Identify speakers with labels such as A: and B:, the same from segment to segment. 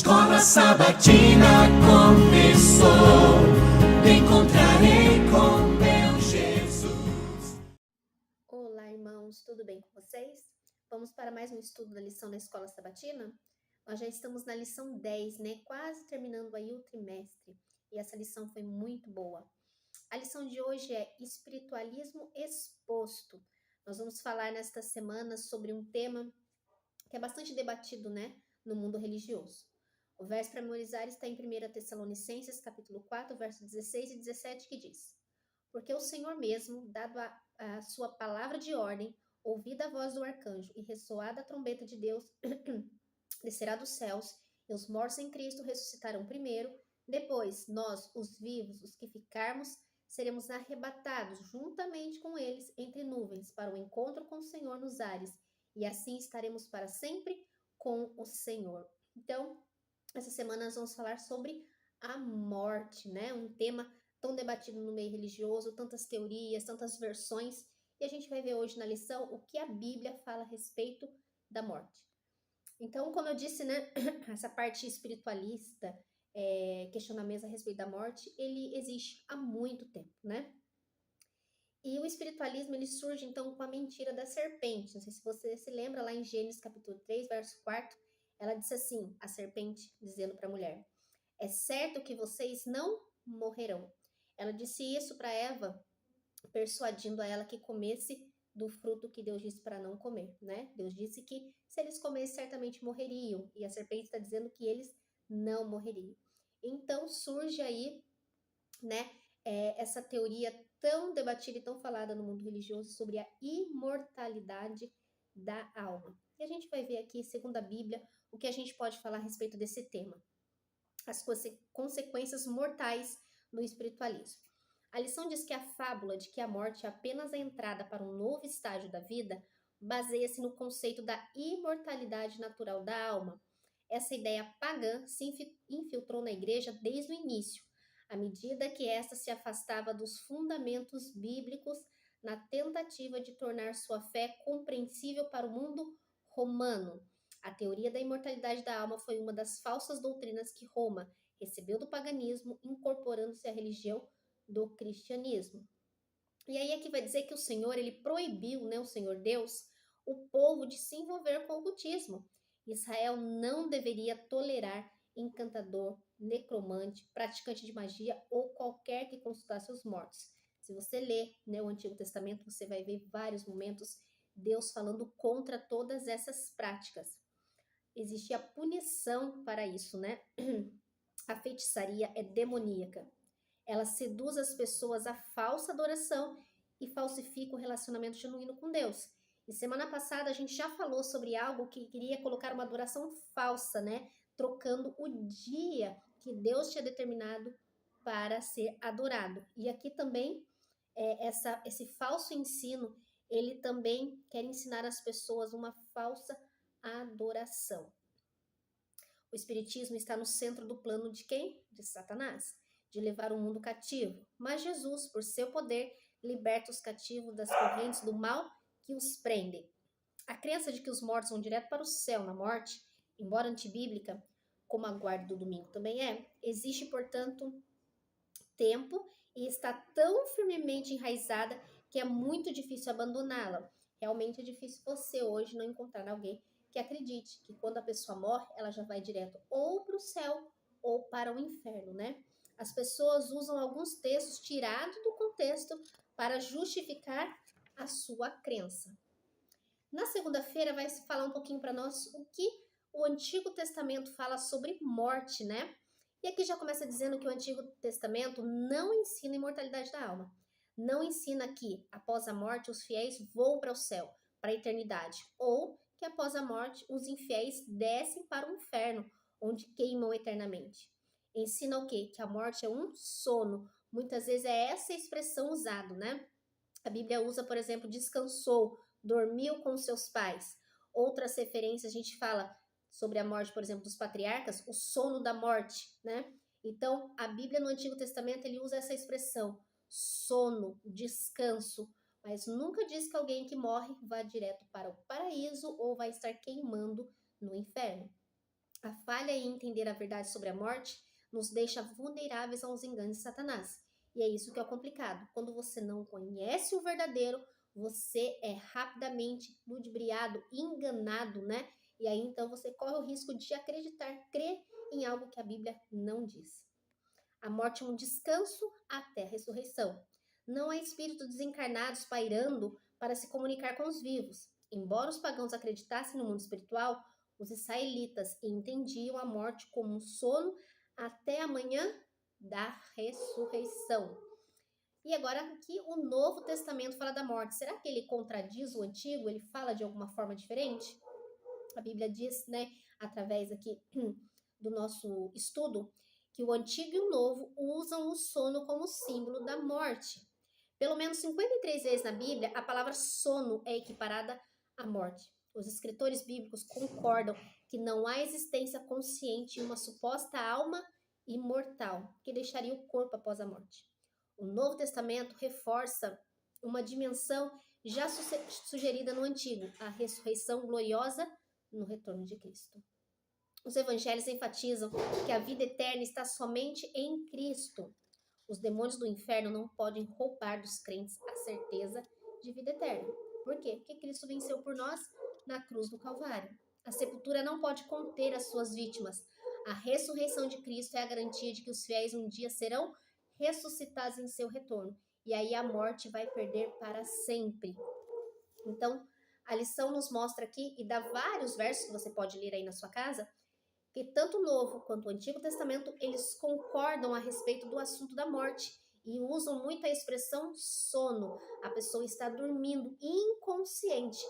A: Escola Sabatina começou, me encontrarei com meu Jesus.
B: Olá, irmãos, tudo bem com vocês? Vamos para mais um estudo da lição da Escola Sabatina? Nós já estamos na lição 10, né? Quase terminando aí o trimestre. E essa lição foi muito boa. A lição de hoje é espiritualismo exposto. Nós vamos falar nesta semana sobre um tema que é bastante debatido, né, no mundo religioso. O verso para memorizar está em 1 Tessalonicenses, capítulo 4, versos 16 e 17, que diz: Porque o Senhor mesmo, dado a sua palavra de ordem, ouvida a voz do arcanjo e ressoada a trombeta de Deus, descerá dos céus, e os mortos em Cristo ressuscitarão primeiro. Depois, nós, os vivos, os que ficarmos, seremos arrebatados juntamente com eles entre nuvens para o encontro com o Senhor nos ares, e assim estaremos para sempre com o Senhor. Então, essa semana nós vamos falar sobre a morte, né? Um tema tão debatido no meio religioso, tantas teorias, tantas versões, e a gente vai ver hoje na lição o que a Bíblia fala a respeito da morte. Então, como eu disse, né, essa parte espiritualista, questionamentos a respeito da morte, ele existe há muito tempo, né? E o espiritualismo, ele surge, então, com a mentira da serpente. Não sei se você se lembra, lá em Gênesis, capítulo 3, verso 4, ela disse assim, a serpente, dizendo para a mulher: é certo que vocês não morrerão. Ela disse isso para Eva, persuadindo a ela que comesse do fruto que Deus disse para não comer, né? Deus disse que se eles comessem, certamente morreriam. E a serpente está dizendo que eles não morreriam. Então surge aí, né, essa teoria tão debatida e tão falada no mundo religioso sobre a imortalidade da alma. E a gente vai ver aqui, segundo a Bíblia, o que a gente pode falar a respeito desse tema. As consequências mortais do espiritualismo. A lição diz que a fábula de que a morte é apenas a entrada para um novo estágio da vida baseia-se no conceito da imortalidade natural da alma. Essa ideia pagã se infiltrou na igreja desde o início, à medida que esta se afastava dos fundamentos bíblicos na tentativa de tornar sua fé compreensível para o mundo romano. A teoria da imortalidade da alma foi uma das falsas doutrinas que Roma recebeu do paganismo, incorporando-se à religião do cristianismo. E aí aqui vai dizer que o Senhor, ele proibiu, né, o Senhor Deus, o povo de se envolver com o ocultismo. Israel não deveria tolerar encantador, necromante, praticante de magia ou qualquer que consultasse os mortos. Se você ler, né, o Antigo Testamento, você vai ver vários momentos Deus falando contra todas essas práticas. Existia punição para isso, né? A feitiçaria é demoníaca. Ela seduz as pessoas à falsa adoração e falsifica o relacionamento genuíno com Deus. E semana passada a gente já falou sobre algo que queria colocar uma adoração falsa, né? Trocando o dia que Deus tinha determinado para ser adorado. E aqui também, esse falso ensino, ele também quer ensinar às pessoas uma falsa adoração. O espiritismo está no centro do plano de quem? De Satanás, de levar o mundo cativo. Mas Jesus, por seu poder, liberta os cativos das correntes do mal que os prendem. A crença de que os mortos vão direto para o céu na morte, embora antibíblica, como a guarda do domingo também existe, portanto, tempo e está tão firmemente enraizada que é muito difícil abandoná-la. Realmente é difícil você hoje não encontrar alguém que acredite que quando a pessoa morre, ela já vai direto ou para o céu ou para o inferno, né? As pessoas usam alguns textos tirados do contexto para justificar a sua crença. Na segunda-feira vai se falar um pouquinho para nós o que o Antigo Testamento fala sobre morte, né? E aqui já começa dizendo que o Antigo Testamento não ensina a imortalidade da alma. Não ensina que, após a morte, os fiéis voam para o céu, para a eternidade. Ou que, após a morte, os infiéis descem para o inferno, onde queimam eternamente. Ensina o quê? Que a morte é um sono. Muitas vezes é essa expressão usada, né? A Bíblia usa, por exemplo, descansou, dormiu com seus pais. Outras referências a gente fala sobre a morte, por exemplo, dos patriarcas, o sono da morte, né? Então, a Bíblia no Antigo Testamento, ele usa essa expressão, sono, descanso, mas nunca diz que alguém que morre vá direto para o paraíso ou vai estar queimando no inferno. A falha em entender a verdade sobre a morte nos deixa vulneráveis aos enganos de Satanás. E é isso que é complicado. Quando você não conhece o verdadeiro, você é rapidamente ludibriado, enganado, né? E aí então você corre o risco de acreditar, crer em algo que a Bíblia não diz. A morte é um descanso até a ressurreição. Não há espíritos desencarnados pairando para se comunicar com os vivos. Embora os pagãos acreditassem no mundo espiritual, os israelitas entendiam a morte como um sono até a manhã da ressurreição. E agora aqui o Novo Testamento fala da morte. Será que ele contradiz o Antigo? Ele fala de alguma forma diferente? A Bíblia diz, né, através aqui do nosso estudo, que o Antigo e o Novo usam o sono como símbolo da morte. Pelo menos 53 vezes na Bíblia, a palavra sono é equiparada à morte. Os escritores bíblicos concordam que não há existência consciente em uma suposta alma imortal, que deixaria o corpo após a morte. O Novo Testamento reforça uma dimensão já sugerida no Antigo, a ressurreição gloriosa no retorno de Cristo. Os evangelhos enfatizam que a vida eterna está somente em Cristo. Os demônios do inferno não podem roubar dos crentes a certeza de vida eterna. Por quê? Porque Cristo venceu por nós na cruz do Calvário. A sepultura não pode conter as suas vítimas. A ressurreição de Cristo é a garantia de que os fiéis um dia serão ressuscitados em seu retorno. E aí a morte vai perder para sempre. Então, a lição nos mostra aqui, e dá vários versos que você pode ler aí na sua casa, que tanto o Novo quanto o Antigo Testamento, eles concordam a respeito do assunto da morte e usam muito a expressão sono. A pessoa está dormindo, inconsciente,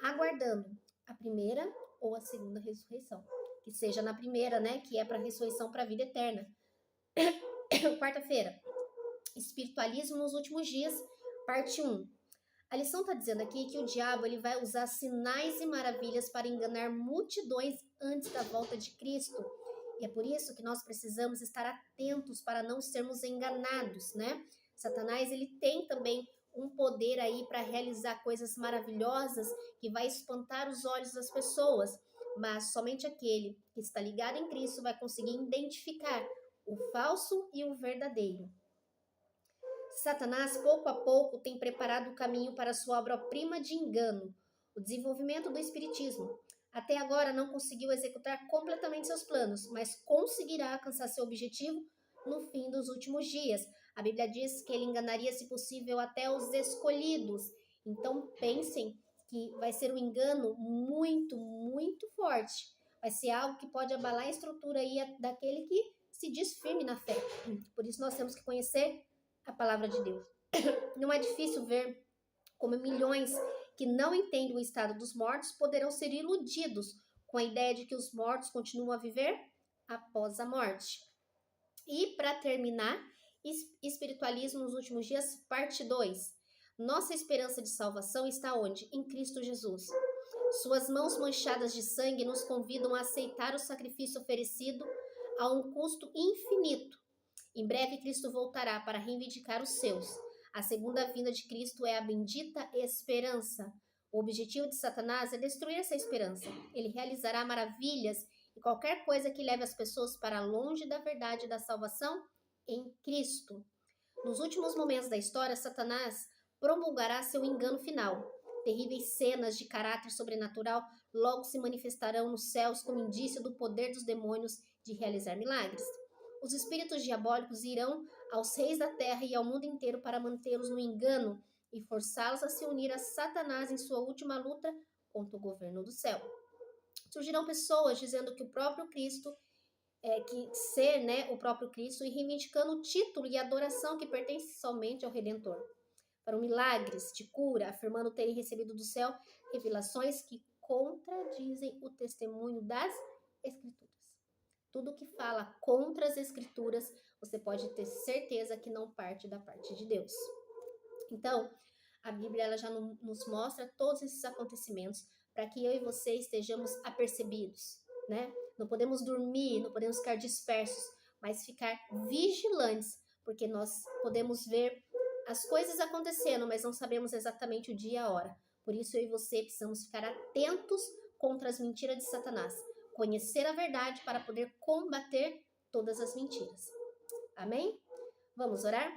B: aguardando a primeira ou a segunda ressurreição. Que seja na primeira, né, que é para a ressurreição para a vida eterna. Quarta-feira, espiritualismo nos últimos dias, parte 1. A lição está dizendo aqui que o diabo ele vai usar sinais e maravilhas para enganar multidões antes da volta de Cristo. E é por isso que nós precisamos estar atentos para não sermos enganados, né? Satanás ele tem também um poder aí para realizar coisas maravilhosas que vai espantar os olhos das pessoas, mas somente aquele que está ligado em Cristo vai conseguir identificar o falso e o verdadeiro. Satanás, pouco a pouco, tem preparado o caminho para sua obra-prima de engano, o desenvolvimento do espiritismo. Até agora não conseguiu executar completamente seus planos, mas conseguirá alcançar seu objetivo no fim dos últimos dias. A Bíblia diz que ele enganaria, se possível, até os escolhidos. Então pensem que vai ser um engano muito, muito forte. Vai ser algo que pode abalar a estrutura aí daquele que se diz firme na fé. Por isso nós temos que conhecer a palavra de Deus. Não é difícil ver como milhões que não entendem o estado dos mortos poderão ser iludidos com a ideia de que os mortos continuam a viver após a morte. E para terminar, espiritualismo nos últimos dias, parte 2. Nossa esperança de salvação está onde? Em Cristo Jesus. Suas mãos manchadas de sangue nos convidam a aceitar o sacrifício oferecido a um custo infinito. Em breve, Cristo voltará para reivindicar os seus. A segunda vinda de Cristo é a bendita esperança. O objetivo de Satanás é destruir essa esperança. Ele realizará maravilhas e qualquer coisa que leve as pessoas para longe da verdade da salvação em Cristo. Nos últimos momentos da história, Satanás promulgará seu engano final. Terríveis cenas de caráter sobrenatural logo se manifestarão nos céus como indício do poder dos demônios de realizar milagres. Os espíritos diabólicos irão aos reis da terra e ao mundo inteiro para mantê-los no engano e forçá-los a se unir a Satanás em sua última luta contra o governo do céu. Surgirão pessoas dizendo que o próprio Cristo o próprio Cristo e reivindicando o título e adoração que pertence somente ao Redentor. Farão milagres de cura, afirmando terem recebido do céu revelações que contradizem o testemunho das Escrituras. Tudo que fala contra as Escrituras, você pode ter certeza que não parte da parte de Deus. Então, a Bíblia ela já nos mostra todos esses acontecimentos para que eu e você estejamos apercebidos, né? Não podemos dormir, não podemos ficar dispersos, mas ficar vigilantes, porque nós podemos ver as coisas acontecendo, mas não sabemos exatamente o dia e a hora. Por isso eu e você precisamos ficar atentos contra as mentiras de Satanás, conhecer a verdade para poder combater todas as mentiras. Amém? Vamos orar?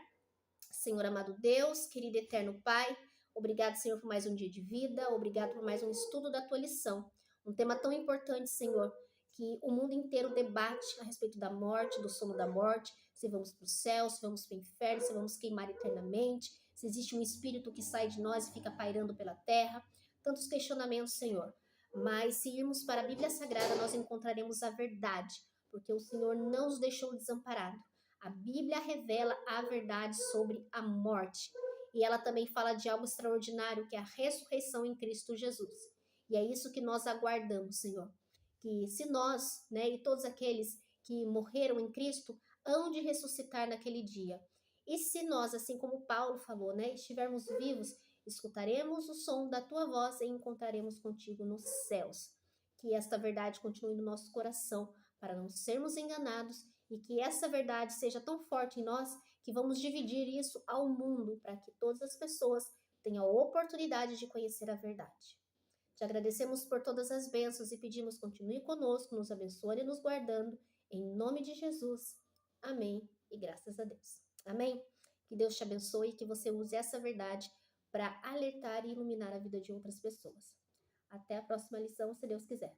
B: Senhor amado Deus, querido eterno Pai, obrigado, Senhor, por mais um dia de vida, obrigado por mais um estudo da tua lição. Um tema tão importante, Senhor, que o mundo inteiro debate a respeito da morte, do sono da morte, se vamos para o céu, se vamos para o inferno, se vamos queimar eternamente, se existe um espírito que sai de nós e fica pairando pela terra. Tantos questionamentos, Senhor. Mas se irmos para a Bíblia Sagrada, nós encontraremos a verdade, porque o Senhor não nos deixou desamparados. A Bíblia revela a verdade sobre a morte. E ela também fala de algo extraordinário, que é a ressurreição em Cristo Jesus. E é isso que nós aguardamos, Senhor. Que se nós, e todos aqueles que morreram em Cristo, hão de ressuscitar naquele dia. E se nós, assim como Paulo falou, estivermos vivos, escutaremos o som da tua voz e encontraremos contigo nos céus. Que esta verdade continue no nosso coração, para não sermos enganados, e que essa verdade seja tão forte em nós que vamos dividir isso ao mundo para que todas as pessoas tenham a oportunidade de conhecer a verdade. Te agradecemos por todas as bênçãos e pedimos continue conosco, nos abençoe e nos guardando, em nome de Jesus. Amém e graças a Deus. Amém? Que Deus te abençoe e que você use essa verdade para alertar e iluminar a vida de outras pessoas. Até a próxima lição, se Deus quiser.